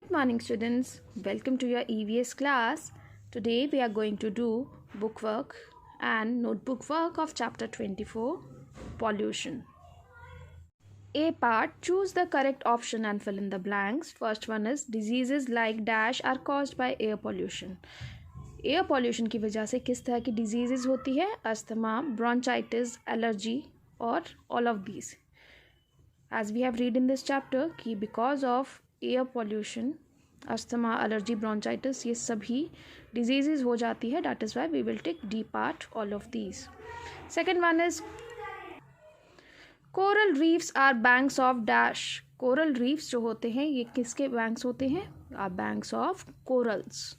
Good morning students, welcome to your EVS class. Today we are going to do book work and notebook work of chapter 24, pollution. A part, choose the correct option and fill in the blanks. First one is diseases like dash are caused by air pollution. Air pollution की वजह से किस तरह की disease होती है? Asthma, bronchitis, allergy और all of these. As we have read in this chapter कि because of air pollution asthma, allergy, bronchitis ये सभी डिजीज़ हो जाती है. That is why we will take D part all of these. Second one is coral reefs are banks of dash. Coral reefs जो होते हैं ये किसके बैंक्स होते हैं? Are banks of corals.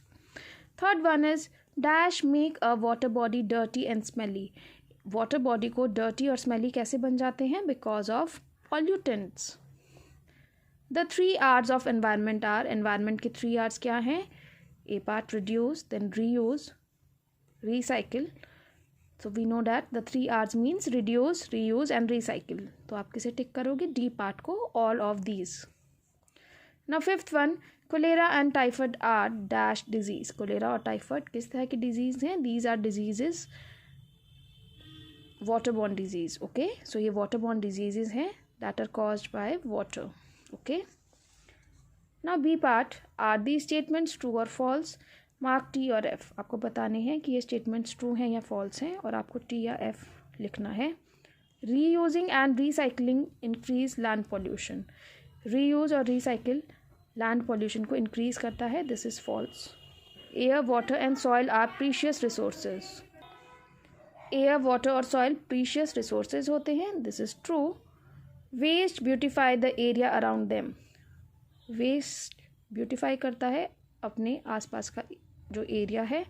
Third one is dash make a water body dirty and smelly. Water body को dirty और smelly कैसे बन जाते हैं? Because of pollutants. The 3 R's of environment are. Environment के 3 R's क्या हैं? A part reduce, then reuse, recycle. So we know that the 3 R's means reduce, reuse and recycle. तो आप किसे टिक करोगे? डी पार्ट को, all of these. Now fifth one, cholera and typhoid are dash disease. Cholera और typhoid किस तरह की disease हैं? These are diseases waterborne disease. Okay, so ये waterborne diseases हैं that are caused by water. Okay, now B part, are these statements true or false? Mark T और F. आपको बताने हैं कि ये statements true हैं या false हैं और आपको T या F लिखना है. Reusing and recycling increase land pollution. Reuse और recycle land pollution को increase करता है. This is false. Air, water and soil are precious resources. Air, water और सॉइल प्रीशियस रिसोर्सेज होते हैं. This is true. Waste beautify the area around them. Waste beautify करता है अपने आसपास का जो एरिया है.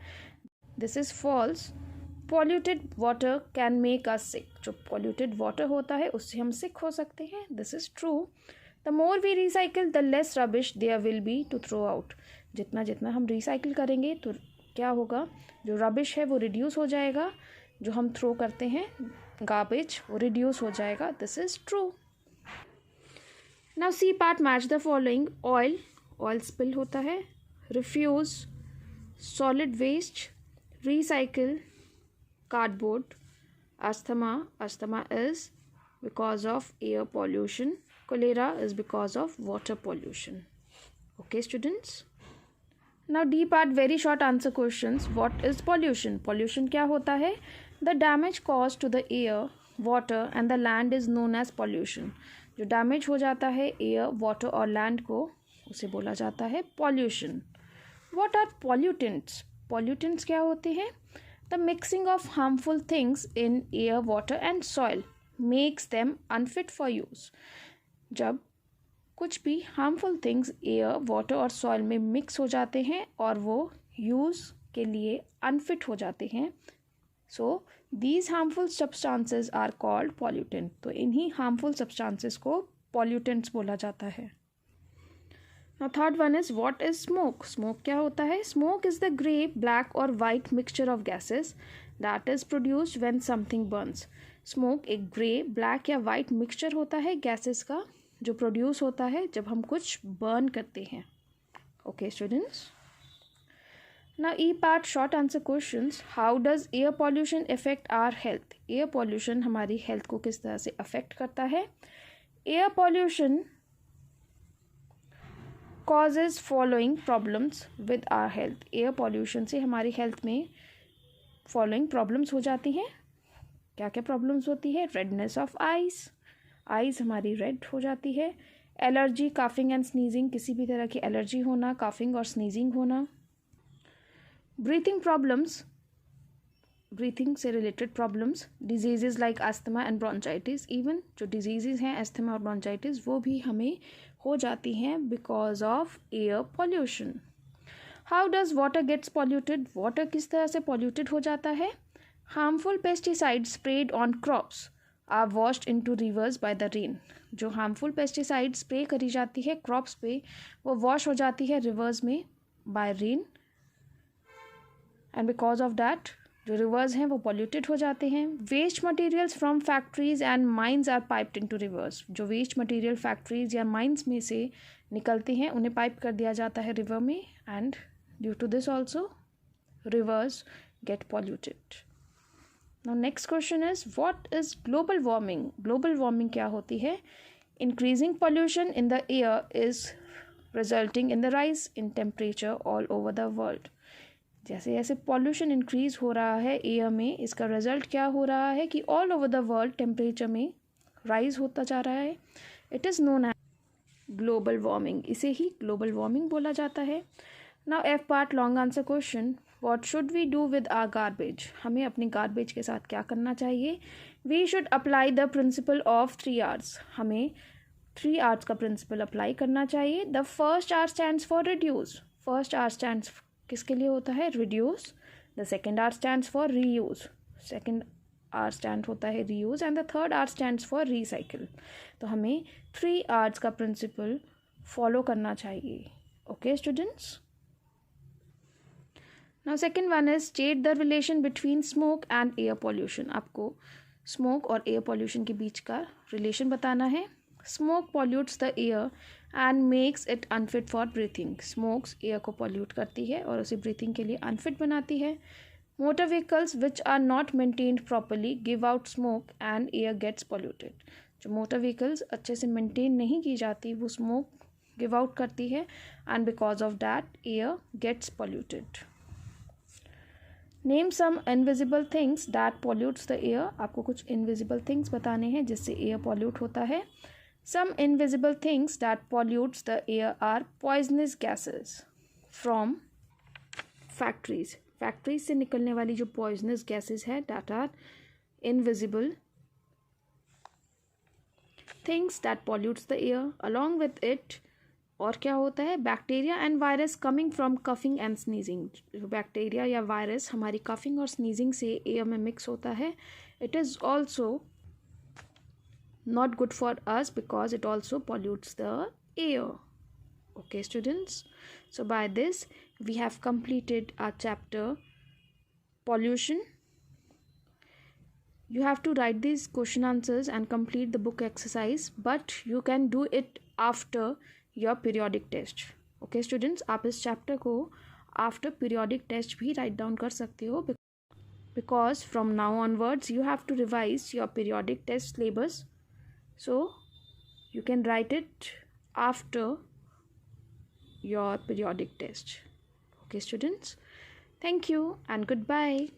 This is false. Polluted water can make us sick. जो पॉल्यूटेड वाटर होता है उससे हम सिक हो सकते हैं. This is true. The more we recycle the less rubbish there will be to throw out. जितना जितना हम रिसाइकिल करेंगे तो क्या होगा? जो रबिश है वो रिड्यूस हो जाएगा. जो हम थ्रो करते हैं गार्बेज वो रिड्यूस हो जाएगा. This is true. Now C part, match the following. Oil, oil spill होता है. Refuse, solid waste. Recycle, cardboard. Asthma, asthma is because of air pollution. Cholera is because of water pollution. Okay students. Now D part, very short answer questions. What is pollution? Pollution क्या होता है? The damage cause to the air, water and the land is known as pollution. जो damage हो जाता है air, water और land को उसे बोला जाता है pollution. What are pollutants? Pollutants क्या होते हैं? The mixing of harmful things in air, water and soil makes them unfit for use. जब कुछ भी हार्मफुल थिंग्स एयर, वाटर और सॉइल में मिक्स हो जाते हैं और वो यूज़ के लिए अनफिट हो जाते हैं. So these harmful substances are called pollutant. तो इन्हीं हार्मफुल सब्सटेंसेस को पॉल्यूटेंट्स बोला जाता है. Now third one is what is smoke. Smoke क्या होता है? Smoke is the grey, black or white mixture of gases that is produced when something burns. Smoke एक ग्रे, ब्लैक या वाइट मिक्सचर होता है गैसेस का जो प्रोड्यूस होता है जब हम कुछ बर्न करते हैं. Okay students. Now E part, short answer questions. How does air pollution effect our health. Air pollution हमारी हेल्थ को किस तरह से अफेक्ट करता है? Air pollution causes following problems with our health. Air pollution से हमारी हेल्थ में फॉलोइंग प्रॉब्लम्स हो जाती हैं. क्या क्या प्रॉब्लम्स होती है? रेडनेस ऑफ आईज, आइज़ हमारी रेड हो जाती है. एलर्जी, काफिंग एंड स्नीजिंग, किसी भी तरह की एलर्जी होना, काफिंग और स्नीजिंग होना. ब्रीथिंग प्रॉब्लम्स, ब्रीथिंग से related problems. Diseases like asthma and bronchitis. Even जो डिजीजेज हैं अस्थमा और ब्रोंचाइटिस वो भी हमें हो जाती हैं because of air pollution. How does water gets polluted. Water किस तरह से पॉल्यूटेड हो जाता है? Harmful pesticides spread on crops are washed into rivers by the rain. जो हार्मफुल पेस्टिसाइड स्प्रे करी जाती है क्रॉप्स पे वो वॉश हो जाती है रिवर्स में by rain. And because of that जो रिवर्स हैं वो पॉल्यूटेड हो जाते हैं। Waste materials from factories and mines are piped into rivers. जो वेस्ट मटेरियल फैक्ट्रीज या माइंस में से निकलते हैं उन्हें पाइप कर दिया जाता है रिवर में, and due to this also rivers get polluted. Now next question is what is global warming. Global warming क्या होती है? Increasing pollution in the air is resulting in the rise in temperature all over the world. जैसे जैसे pollution increase हो रहा है air में, इसका रिजल्ट क्या हो रहा है कि all over the world temperature में राइज होता जा रहा है। It is known as global warming. इसे ही ग्लोबल वार्मिंग बोला जाता है। Now F part long answer question, what should we do with our garbage. हमें अपनी गार्बेज के साथ क्या करना चाहिए? We should apply the principle of 3 R's। हमें 3 R's का प्रिंसिपल अप्लाई करना चाहिए। The first R stands for reduce. First R stands किसके लिए होता है? Reduce. The second R stands for reuse. Second R stand होता है reuse, and the third R stands for recycle. तो हमें 3 R's का प्रिंसिपल फॉलो करना चाहिए। Okay students. Now second one is state the relation between smoke and air pollution. आपको smoke और air pollution के बीच का रिलेशन बताना है। Smoke pollutes the air and makes it unfit for breathing. Smokes air को pollute करती है और उसे ब्रीथिंग के लिए अनफिट बनाती है। Motor vehicles which are not maintained properly give out smoke and air gets polluted. जो मोटर व्हीकल्स अच्छे से मेंटेन नहीं की जाती वो स्मोक गिव आउट करती है, and because of that air gets polluted. Name some invisible things that pollutes the air. आपको कुछ इनविजिबल थिंग्स बताने हैं जिससे एयर पॉल्यूट होता है। Some invisible things that pollutes the air are poisonous gases from factories. Factories से निकलने वाली जो poisonous gases है that are invisible things that pollutes the air. Along with it और क्या होता है? Bacteria and virus coming from coughing and sneezing. Bacteria या वायरस हमारी कफिंग और स्नीजिंग से एयर में मिक्स होता है। It is also not good for us because it also pollutes the air. Okay students, so by this we have completed our chapter pollution. You have to write these question answers and complete the book exercise, but you can do it after your periodic test. Okay students, आप इस chapter को after periodic test भी write down कर सकते हो, because from now onwards you have to revise your periodic test syllabus. So you can write it after your periodic test. Okay students, thank you and goodbye.